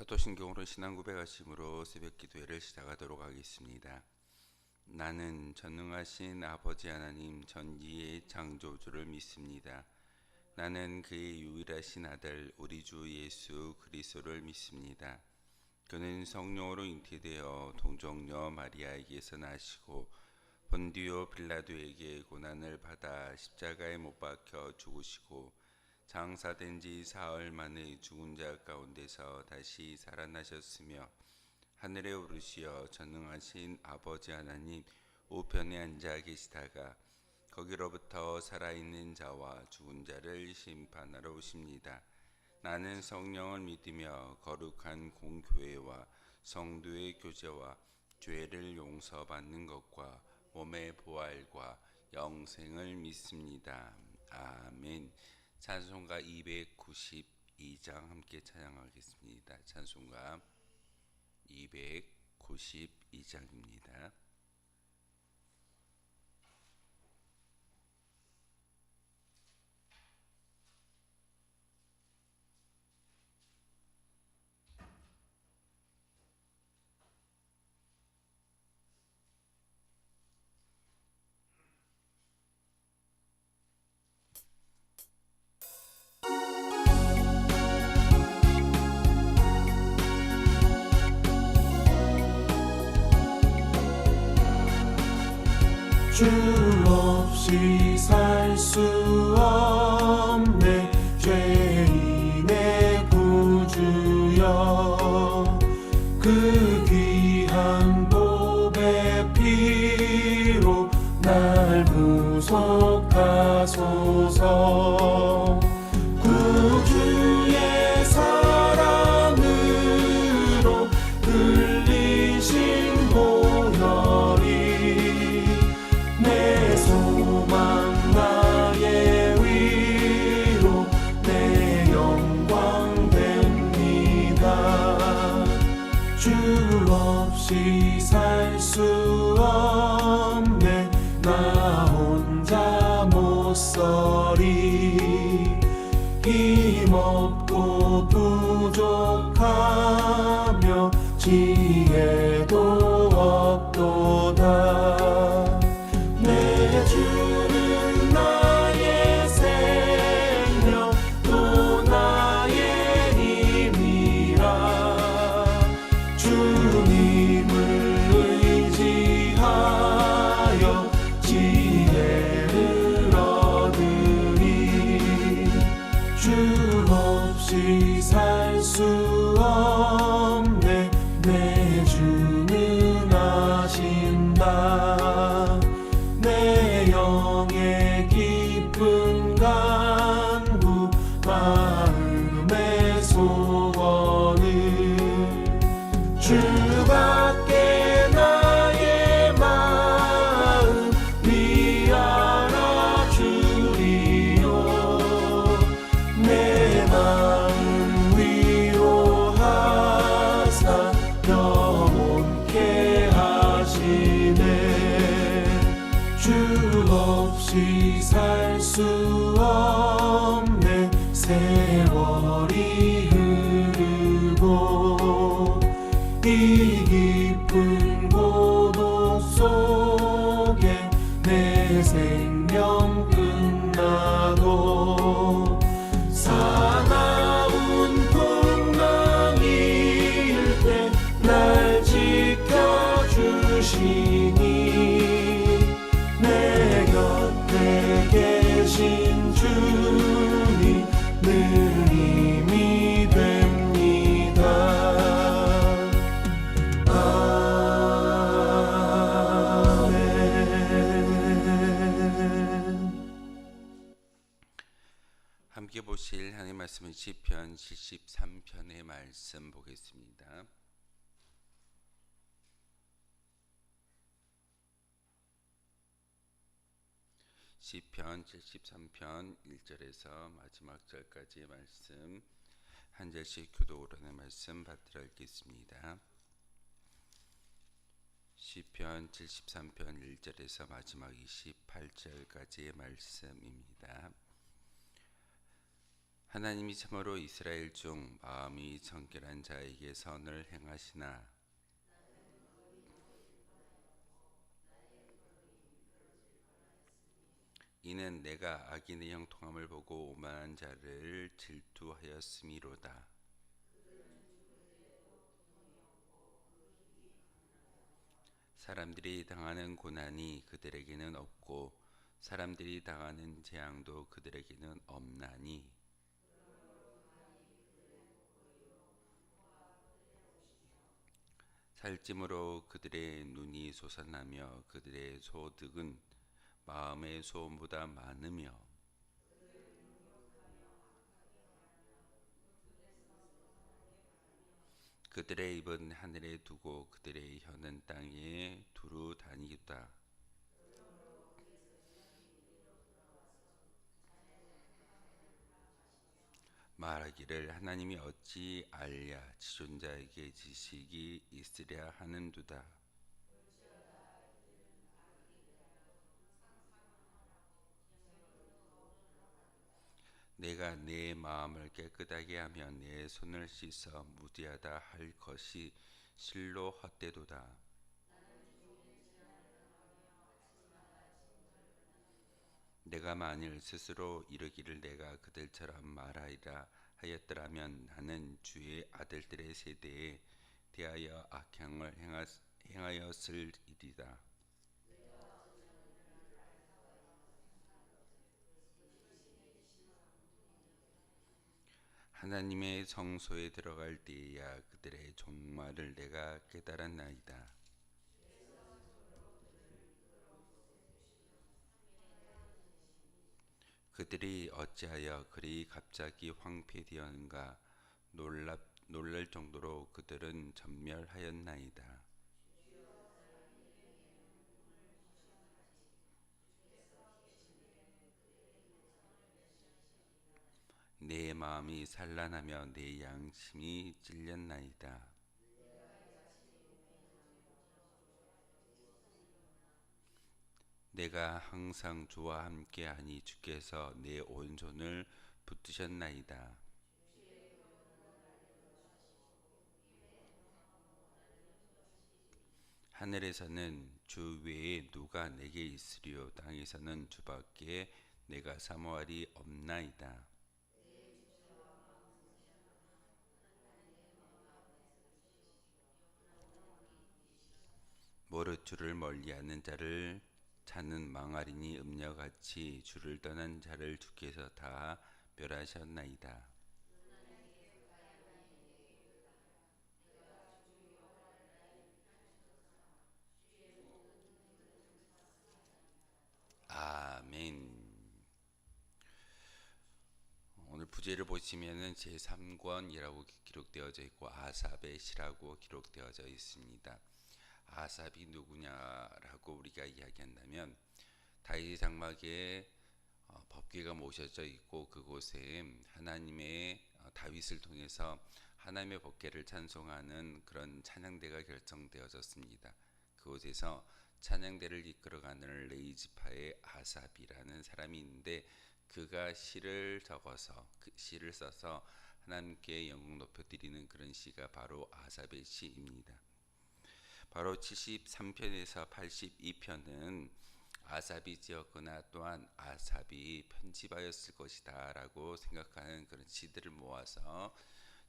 사도신경으로 신앙 고백하심으로 새벽 기도회를 시작하도록 하겠습니다. 나는 전능하신 아버지 하나님 전지의 창조주를 믿습니다. 나는 그의 유일하신 아들 우리 주 예수 그리스도를 믿습니다. 그는 성령으로 잉태되어 동정녀 마리아에게서 나시고 본디오 빌라도에게 고난을 받아 십자가에 못 박혀 죽으시고 장사된 지 사흘 만에 죽은 자 가운데서 다시 살아나셨으며 하늘에 오르시어 전능하신 아버지 하나님 우편에 앉아 계시다가 거기로부터 살아있는 자와 죽은 자를 심판하러 오십니다. 나는 성령을 믿으며 거룩한 공교회와 성도의 교제와 죄를 용서받는 것과 몸의 부활과 영생을 믿습니다. 아멘. 찬송가 292장 함께 찬양하겠습니다. 찬송가 292장입니다. 주 없이 살 수 없네 죄인의 구주여 그 귀한 보배 피로 날 구속하소서 구주의 사랑으로 흘리신 보혈이 내 소망 나의 위로 내 영광 됩니다. 주 없이 살 수 없네 나 혼자 못 서리 힘없고 부족하며 지혜도 없도다. 내 주는 나의 생명 또 나의 힘이라 주님을 의지하여 지혜를 얻으리. 주 없이 살 수 없네 내 주는 아신다. 내 영의 깊은 간구 마음의 소원을 주밖에 나의 마음 위 알아주리요. 내 마음 위로하사 영원케 하시네. 주 없이 살 수 없네 세월이 흐르고 이 깊은 고독 속에 내 생명 끝나도 사나운 풍랑일 때 날 지켜주시니 내 곁에 계신 주님 늘 힘이 됩니다. 아멘. 함께 보실 하나님 말씀은 시편 73편의 말씀 보겠습니다. 시편 73편 1절에서 마지막 절까지의 말씀 한 절씩 교독으로의 말씀 받들어 읽겠습니다. 시편 73편 1절에서 마지막 28절까지의 말씀입니다. 하나님이 참으로 이스라엘 중 마음이 정결한 자에게 선을 행하시나 이는 내가 악인의 형통함을 보고 오만한 자를 질투하였음이로다. 사람들이 당하는 고난이 그들에게는 없고 사람들이 당하는 재앙도 그들에게는 없나니 살찜으로 그들의 눈이 솟아나며 그들의 소득은 마음의 소음보다 많으며 그들의 입은 하늘에 두고 그들의 혀는 땅에 두루 다니다. 말하기를 하나님이 어찌 알랴 지존자에게 지식이 있으랴 하는도다. 내가 내 마음을 깨끗하게 하며 내 손을 씻어 무디하다 할 것이 실로 헛되도다. 내가 만일 스스로 이르기를 내가 그들처럼 말하리라 하였더라면 나는 주의 아들들의 세대에 대하여 악행을 행하였으리이다. 하나님의 성소에 들어갈 때에야 그들의 종말을 내가 깨달았나이다. 그들이 어찌하여 그리 갑자기 황폐되었는가 놀랄 정도로 그들은 전멸하였나이다. 내 마음이 산란하며 내 양심이 찔렸나이다. 내가 항상 주와 함께하니 주께서 내 오른손을 붙드셨나이다. 하늘에서는 주 외에 누가 내게 있으리요 땅에서는 주밖에 내가 사모할이 없나이다. 무릇 주를 멀리하는 자를 자는 망아리니 음녀같이 주를 떠난 자를 주께서 다 멸하셨나이다. 아멘. 오늘 부제를 보시면은 제3권이라고 기록되어져 있고 아삽의 시라고 기록되어져 있습니다. 아삽이 누구냐라고 우리가 이야기한다면 다윗 장막에 법궤가 모셔져 있고 그곳에 하나님의 다윗을 통해서 하나님의 법궤를 찬송하는 그런 찬양대가 결정되어졌습니다. 그곳에서 찬양대를 이끌어가는 레이지파의 아삽이라는 사람이 있는데 그가 시를 적어서 그 시를 써서 하나님께 영광 높여드리는 그런 시가 바로 아삽의 시입니다. 바로 73편에서 82편은 아삽이 지었거나 또한 아삽이 편집하였을 것이다 라고 생각하는 그런 시들을 모아서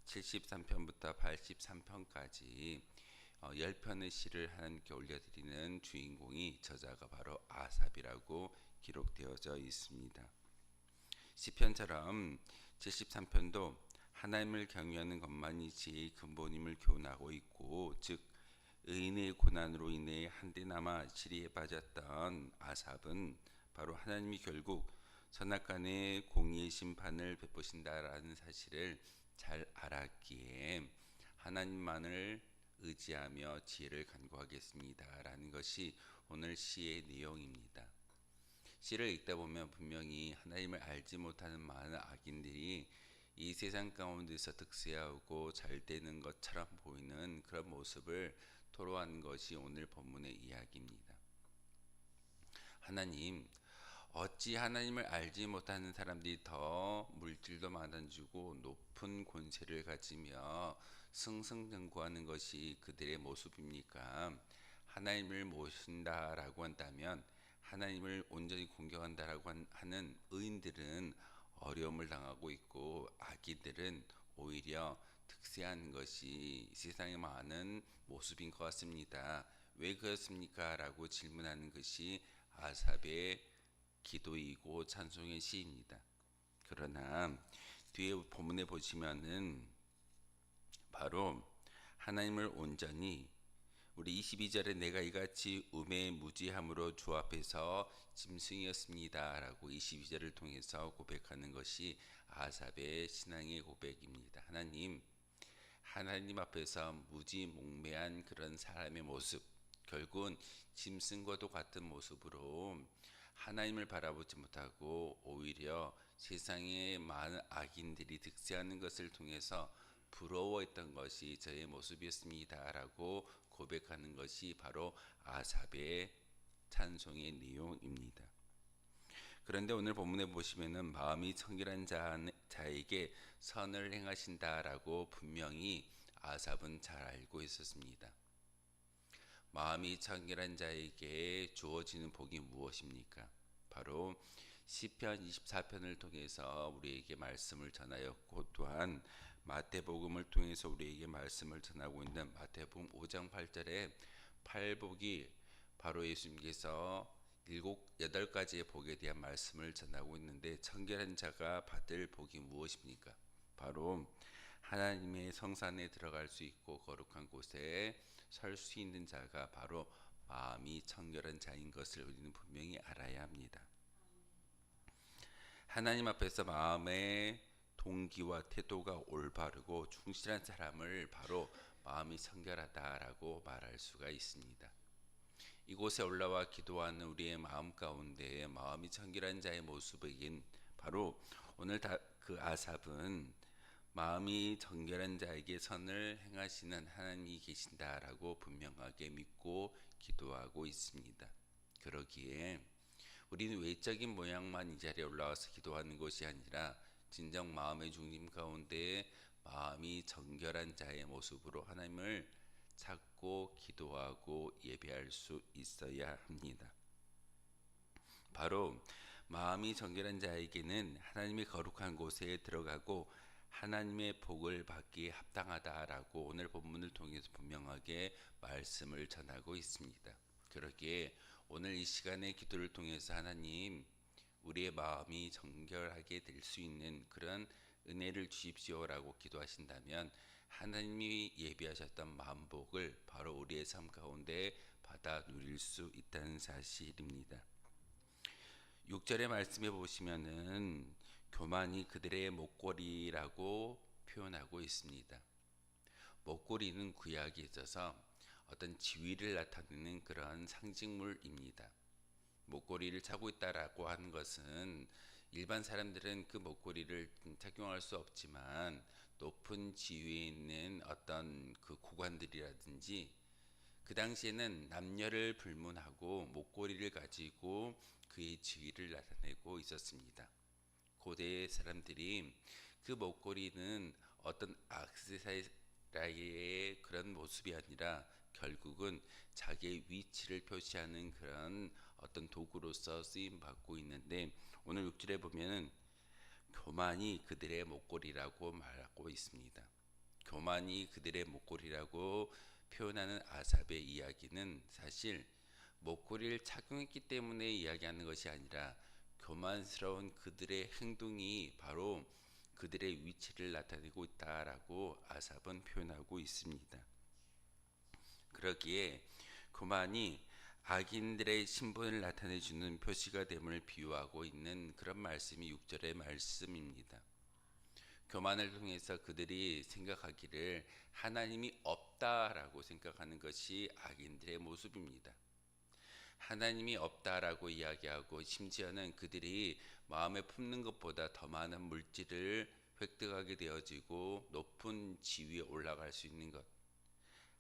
73편부터 83편까지 10편의 시를 하나님께 올려드리는 주인공이 저자가 바로 아삽이라고 기록되어져 있습니다. 시편처럼 73편도 하나님을 경외하는 것만이 지혜의 근본임을 교훈하고 있고 즉 의인의 고난으로 인해 한데나마 지리에 빠졌던 아삽은 바로 하나님이 결국 선악간의 공의의 심판을 베푸신다라는 사실을 잘 알았기에 하나님만을 의지하며 지혜를 간구하겠습니다 라는 것이 오늘 시의 내용입니다. 시를 읽다 보면 분명히 하나님을 알지 못하는 많은 악인들이 이 세상 가운데서 득세하고 잘 되는 것처럼 보이는 그런 모습을 토로한 것이 오늘 본문의 이야기입니다. 하나님, 어찌 하나님을 알지 못하는 사람들이 더 물질도 많아지고 높은 권세를 가지며 승승장구하는 것이 그들의 모습입니까? 하나님을 모신다라고 한다면 하나님을 온전히 공경한다라고 하는 의인들은 어려움을 당하고 있고 악인들은 오히려 득세하는 것이 세상에 많은 모습인 것 같습니다. 왜 그렇습니까? 라고 질문하는 것이 아삽의 기도이고 찬송의 시입니다. 그러나 뒤에 본문에 보시면은 바로 하나님을 온전히 우리 22절에 내가 이같이 우매무지함으로 주 앞에서 짐승이었습니다 라고 22절을 통해서 고백하는 것이 아삽의 신앙의 고백입니다. 하나님 앞에서 무지몽매한 그런 사람의 모습, 결국은 짐승과도 같은 모습으로 하나님을 바라보지 못하고 오히려 세상에 많은 악인들이 득세하는 것을 통해서 부러워했던 것이 저의 모습이었습니다 라고 고백하는 것이 바로 아삽의 찬송의 내용입니다. 그런데 오늘 본문에 보시면은 마음이 청결한 자에게 선을 행하신다라고 분명히 아삽은 잘 알고 있었습니다. 마음이 청결한 자에게 주어지는 복이 무엇입니까? 바로 시편 24편을 통해서 우리에게 말씀을 전하였고 또한 마태복음을 통해서 우리에게 말씀을 전하고 있는 마태복음 5장 8절에 팔복이 바로 예수님께서 8가지의 복에 대한 말씀을 전하고 있는데 청결한 자가 받을 복이 무엇입니까? 바로 하나님의 성산에 들어갈 수 있고 거룩한 곳에 설 수 있는 자가 바로 마음이 청결한 자인 것을 우리는 분명히 알아야 합니다. 하나님 앞에서 마음의 동기와 태도가 올바르고 충실한 사람을 바로 마음이 청결하다라고 말할 수가 있습니다. 이곳에 올라와 기도하는 우리의 마음 가운데 마음이 청결한 자의 모습이긴 바로 오늘 그 아삽은 마음이 정결한 자에게 선을 행하시는 하나님이 계신다라고 분명하게 믿고 기도하고 있습니다. 그러기에 우리는 외적인 모양만 이 자리에 올라와서 기도하는 것이 아니라 진정 마음의 중심 가운데 마음이 정결한 자의 모습으로 하나님을 찾고 기도하고 예배할 수 있어야 합니다. 바로 마음이 정결한 자에게는 하나님의 거룩한 곳에 들어가고 하나님의 복을 받기에 합당하다라고 오늘 본문을 통해서 분명하게 말씀을 전하고 있습니다. 그러기에 오늘 이 시간의 기도를 통해서 하나님 우리의 마음이 정결하게 될 수 있는 그런 은혜를 주십시오라고 기도하신다면 하나님이 예비하셨던 만복을 바로 우리의 삶 가운데 받아 누릴 수 있다는 사실입니다. 6절의 말씀에 보시면은 교만이 그들의 목걸이라고 표현하고 있습니다. 목걸이는 구약에 있어서 어떤 지위를 나타내는 그런 상징물입니다. 목걸이를 차고 있다라고 하는 것은 일반 사람들은 그 목걸이를 착용할 수 없지만 높은 지위에 있는 어떤 그 고관들이라든지 그 당시에는 남녀를 불문하고 목걸이를 가지고 그의 지위를 나타내고 있었습니다. 고대 사람들이 그 목걸이는 어떤 액세서리의 그런 모습이 아니라 결국은 자기의 위치를 표시하는 그런 어떤 도구로서 쓰임 받고 있는데 오늘 6절에 보면은 교만이 그들의 목걸이라고 말하고 있습니다. 교만이 그들의 목걸이라고 표현하는 아삽의 이야기는 사실 목걸이를 착용했기 때문에 이야기하는 것이 아니라 교만스러운 그들의 행동이 바로 그들의 위치를 나타내고 있다라고 아삽은 표현하고 있습니다. 그러기에 교만이 악인들의 신분을 나타내주는 표시가 됨을 비유하고 있는 그런 말씀이 6절의 말씀입니다. 교만을 통해서 그들이 생각하기를 하나님이 없다라고 생각하는 것이 악인들의 모습입니다. 하나님이 없다라고 이야기하고 심지어는 그들이 마음에 품는 것보다 더 많은 물질을 획득하게 되어지고 높은 지위에 올라갈 수 있는 것,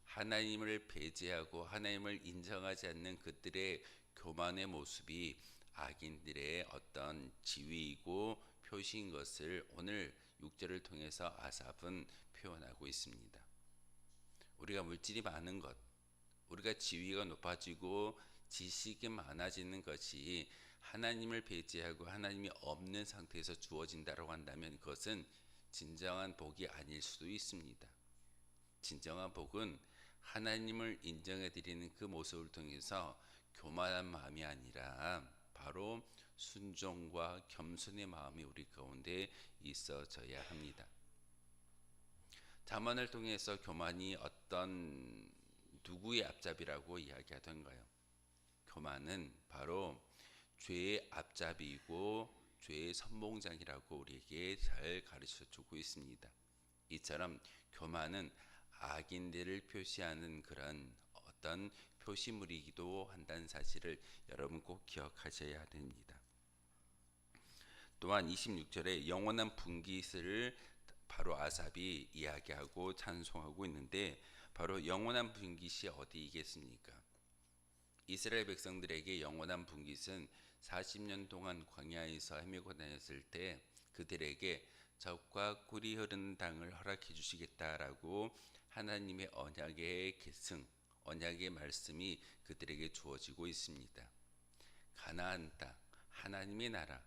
하나님을 배제하고 하나님을 인정하지 않는 그들의 교만의 모습이 악인들의 어떤 지위이고 표시인 것을 오늘 6절을 통해서 아삽은 표현하고 있습니다. 우리가 물질이 많은 것, 우리가 지위가 높아지고 지식이 많아지는 것이 하나님을 배제하고 하나님이 없는 상태에서 주어진다고 한다면 그것은 진정한 복이 아닐 수도 있습니다. 진정한 복은 하나님을 인정해 드리는 그 모습을 통해서 교만한 마음이 아니라 바로 순종과 겸손의 마음이 우리 가운데 있어져야 합니다. 잠언을 통해서 교만이 어떤 누구의 앞잡이라고 이야기하던가요? 교만은 바로 죄의 앞잡이이고 죄의 선봉장이라고 우리에게 잘 가르쳐 주고 있습니다. 이처럼 교만은 악인들을 표시하는 그런 어떤 표시물이기도 한다는 사실을 여러분 꼭 기억하셔야 됩니다. 또한 26절에 영원한 분깃을 바로 아삽이 이야기하고 찬송하고 있는데 바로 영원한 분깃이 어디이겠습니까? 이스라엘 백성들에게 영원한 분깃은 40년 동안 광야에서 헤매고 다녔을 때 그들에게 젖과 꿀이 흐르는 땅을 허락해 주시겠다라고 하나님의 언약의 계승, 언약의 말씀이 그들에게 주어지고 있습니다. 가나안 땅, 하나님의 나라,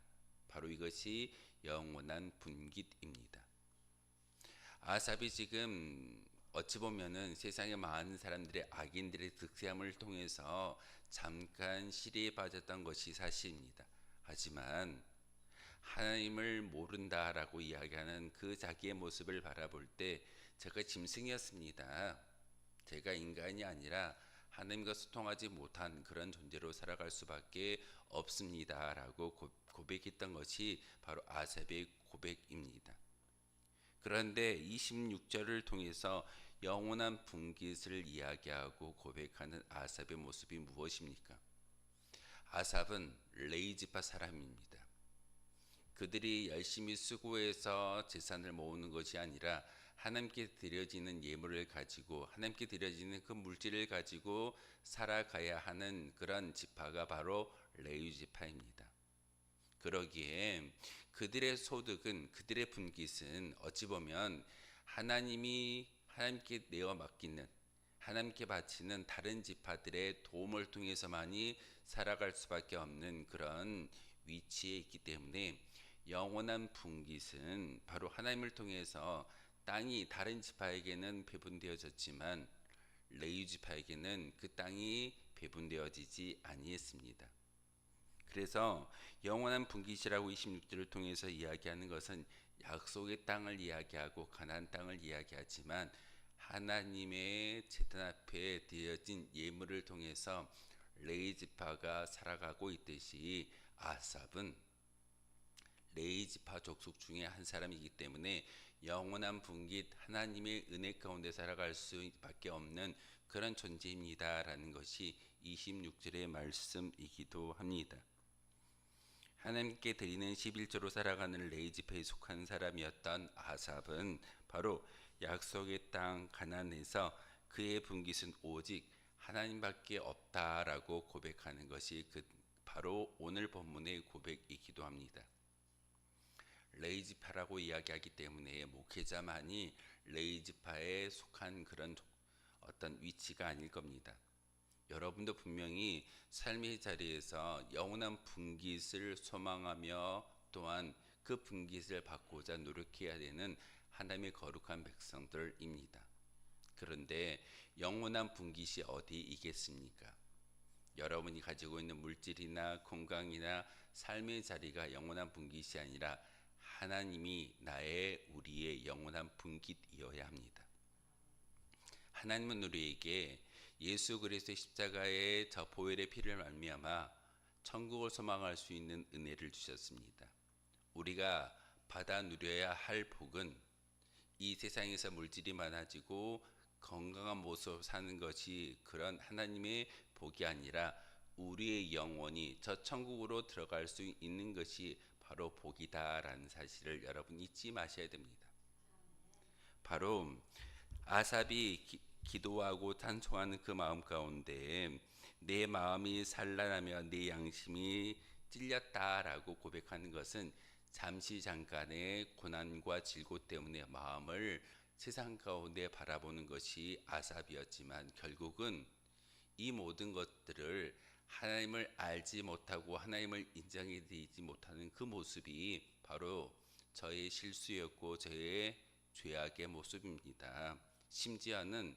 바로 이것이 영원한 분깃입니다. 아삽이 지금 어찌 보면은 세상의 많은 사람들의 악인들의 득세함을 통해서 잠깐 시리에 빠졌던 것이 사실입니다. 하지만 하나님을 모른다라고 이야기하는 그 자기의 모습을 바라볼 때 제가 짐승이었습니다. 제가 인간이 아니라 하나님과 소통하지 못한 그런 존재로 살아갈 수밖에 없습니다라고 고백했던 것이 바로 아삽의 고백입니다. 그런데 26절을 통해서 영원한 분깃을 이야기하고 고백하는 아삽의 모습이 무엇입니까? 아삽은 레위지파 사람입니다. 그들이 열심히 수고해서 재산을 모으는 것이 아니라 하나님께 드려지는 예물을 가지고 하나님께 드려지는 그 물질을 가지고 살아가야 하는 그런 지파가 바로 레위지파입니다. 그러기에 그들의 소득은 그들의 분깃은 어찌 보면 하나님께 내어 맡기는 하나님께 바치는 다른 지파들의 도움을 통해서만이 살아갈 수밖에 없는 그런 위치에 있기 때문에 영원한 분깃은 바로 하나님을 통해서 땅이 다른 지파에게는 배분되어졌지만 레위 지파에게는 그 땅이 배분되어지지 아니했습니다. 그래서 영원한 분깃이라고 26절을 통해서 이야기하는 것은 약속의 땅을 이야기하고 가나안 땅을 이야기하지만 하나님의 제단 앞에 드려진 예물을 통해서 레위 지파가 살아가고 있듯이 아삽은 레위 지파 족속 중에 한 사람이기 때문에 영원한 분깃 하나님의 은혜 가운데 살아갈 수밖에 없는 그런 존재입니다라는 것이 26절의 말씀이기도 합니다. 하나님께 드리는 11조로 살아가는 레위 지파에 속한 사람이었던 아삽은 바로 약속의 땅 가나안에서 그의 분깃은 오직 하나님밖에 없다라고 고백하는 것이 바로 오늘 본문의 고백이기도 합니다. 레위 지파라고 이야기하기 때문에 목회자만이 레위 지파에 속한 그런 어떤 위치가 아닐 겁니다. 여러분도 분명히 삶의 자리에서 영원한 분깃을 소망하며 또한 그 분깃을 받고자 노력해야 되는 하나님의 거룩한 백성들입니다. 그런데 영원한 분깃이 어디이겠습니까? 여러분이 가지고 있는 물질이나 건강이나 삶의 자리가 영원한 분깃이 아니라 하나님이 우리의 영원한 분깃이어야 합니다. 하나님은 우리에게 예수 그리스도의 십자가의 저 보혈의 피를 말미암아 천국을 소망할 수 있는 은혜를 주셨습니다. 우리가 받아 누려야 할 복은 이 세상에서 물질이 많아지고 건강한 모습으로 사는 것이 그런 하나님의 복이 아니라 우리의 영혼이 저 천국으로 들어갈 수 있는 것이 바로 복이다라는 사실을 여러분 잊지 마셔야 됩니다. 바로 아삽이 기도하고 찬송하는 그 마음 가운데 내 마음이 산란하며 내 양심이 찔렸다라고 고백하는 것은 잠시 잠깐의 고난과 질고 때문에 마음을 세상 가운데 바라보는 것이 아삽이었지만 결국은 이 모든 것들을 하나님을 알지 못하고 하나님을 인정해 드리지 못하는 그 모습이 바로 저의 실수였고 저의 죄악의 모습입니다. 심지어는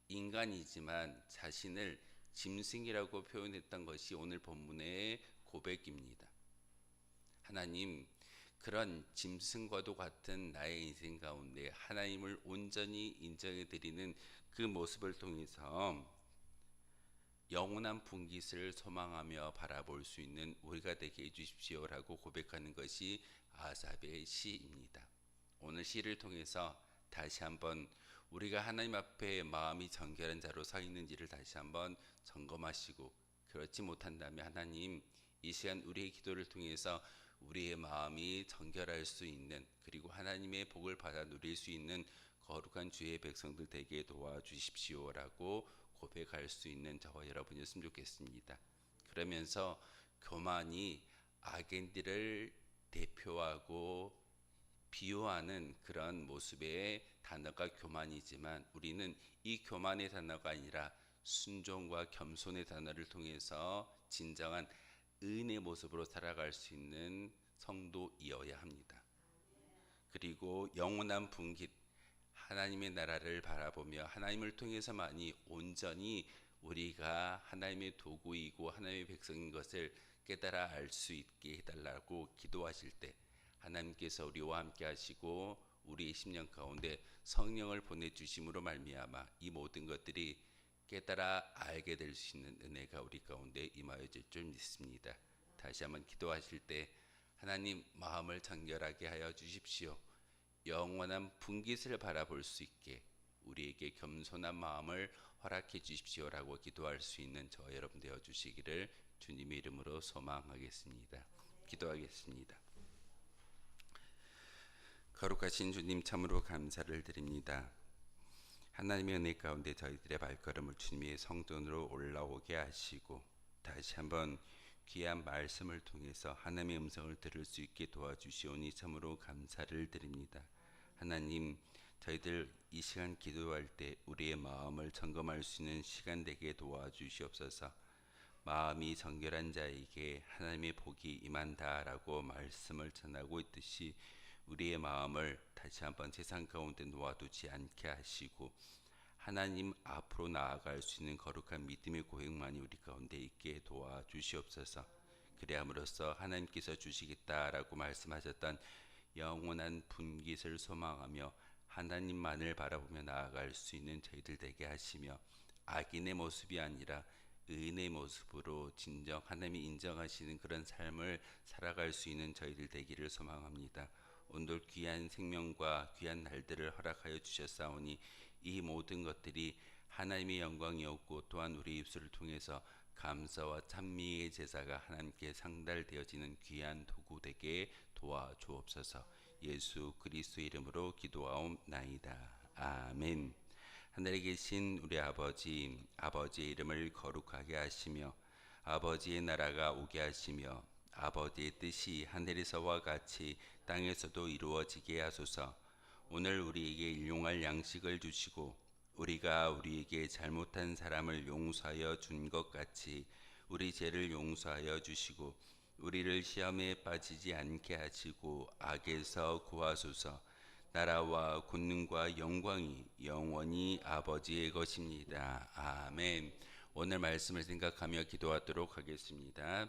인간이지만 자신을 짐승이라고 표현했던 것이 오늘 본문의 고백입니다. 하나님, 그런 짐승과도 같은 나의 인생 가운데 하나님을 온전히 인정해 드리는 그 모습을 통해서 영원한 분깃을 소망하며 바라볼 수 있는 우리가 되게 해주십시오라고 고백하는 것이 아삽의 시입니다. 오늘 시를 통해서 다시 한번 우리가 하나님 앞에 마음이 정결한 자로 서 있는지를 다시 한번 점검하시고, 그렇지 못한다면 하나님, 이 시간 우리의 기도를 통해서 우리의 마음이 정결할 수 있는, 그리고 하나님의 복을 받아 누릴 수 있는 거룩한 주의 백성들 되게 도와주십시오라고 고백할 수 있는 저와 여러분이었으면 좋겠습니다. 그러면서 교만이 악인들을 대표하고 비유하는 그런 모습의 단어가 교만이지만, 우리는 이 교만의 단어가 아니라 순종과 겸손의 단어를 통해서 진정한 의인의 모습으로 살아갈 수 있는 성도이어야 합니다. 그리고 영원한 분깃, 하나님의 나라를 바라보며 하나님을 통해서만이 온전히 우리가 하나님의 도구이고 하나님의 백성인 것을 깨달아 알 수 있게 해달라고 기도하실 때 하나님께서 우리와 함께 하시고 우리의 심령 가운데 성령을 보내주심으로 말미암아 이 모든 것들이 깨달아 알게 될 수 있는 은혜가 우리 가운데 임하여질 줄 믿습니다. 다시 한번 기도하실 때 하나님, 마음을 정결하게 하여 주십시오. 영원한 분깃을 바라볼 수 있게 우리에게 겸손한 마음을 허락해 주십시오라고 기도할 수 있는 저 여러분 되어 주시기를 주님의 이름으로 소망하겠습니다. 기도하겠습니다. 거룩하신 주님, 참으로 감사를 드립니다. 하나님의 은혜 가운데 저희들의 발걸음을 주님의 성전으로 올라오게 하시고 다시 한번 귀한 말씀을 통해서 하나님의 음성을 들을 수 있게 도와주시오니 참으로 감사를 드립니다. 하나님, 저희들 이 시간 기도할 때 우리의 마음을 점검할 수 있는 시간 되게 도와주시옵소서. 마음이 정결한 자에게 하나님의 복이 임한다라고 말씀을 전하고 있듯이 우리의 마음을 다시 한번 세상 가운데 놓아두지 않게 하시고 하나님 앞으로 나아갈 수 있는 거룩한 믿음의 고행만이 우리 가운데 있게 도와주시옵소서. 그래함으로써 하나님께서 주시겠다라고 말씀하셨던 영원한 분깃을 소망하며 하나님만을 바라보며 나아갈 수 있는 저희들 되게 하시며 악인의 모습이 아니라 의인의 모습으로 진정 하나님이 인정하시는 그런 삶을 살아갈 수 있는 저희들 되기를 소망합니다. 오늘 귀한 생명과 귀한 날들을 허락하여 주셨사오니 이 모든 것들이 하나님의 영광이었고 또한 우리 입술을 통해서 감사와 찬미의 제사가 하나님께 상달되어지는 귀한 도구 되게 도와주옵소서. 예수 그리스도의 이름으로 기도하옵나이다. 아멘. 하늘에 계신 우리 아버지, 아버지의 이름을 거룩하게 하시며 아버지의 나라가 오게 하시며 아버지의 뜻이 하늘에서와 같이 땅에서도 이루어지게 하소서. 오늘 우리에게 일용할 양식을 주시고 우리가 우리에게 잘못한 사람을 용서하여 준 것 같이 우리 죄를 용서하여 주시고 우리를 시험에 빠지지 않게 하시고 악에서 구하소서. 나라와 권능과 영광이 영원히 아버지의 것입니다. 아멘. 오늘 말씀을 생각하며 기도하도록 하겠습니다.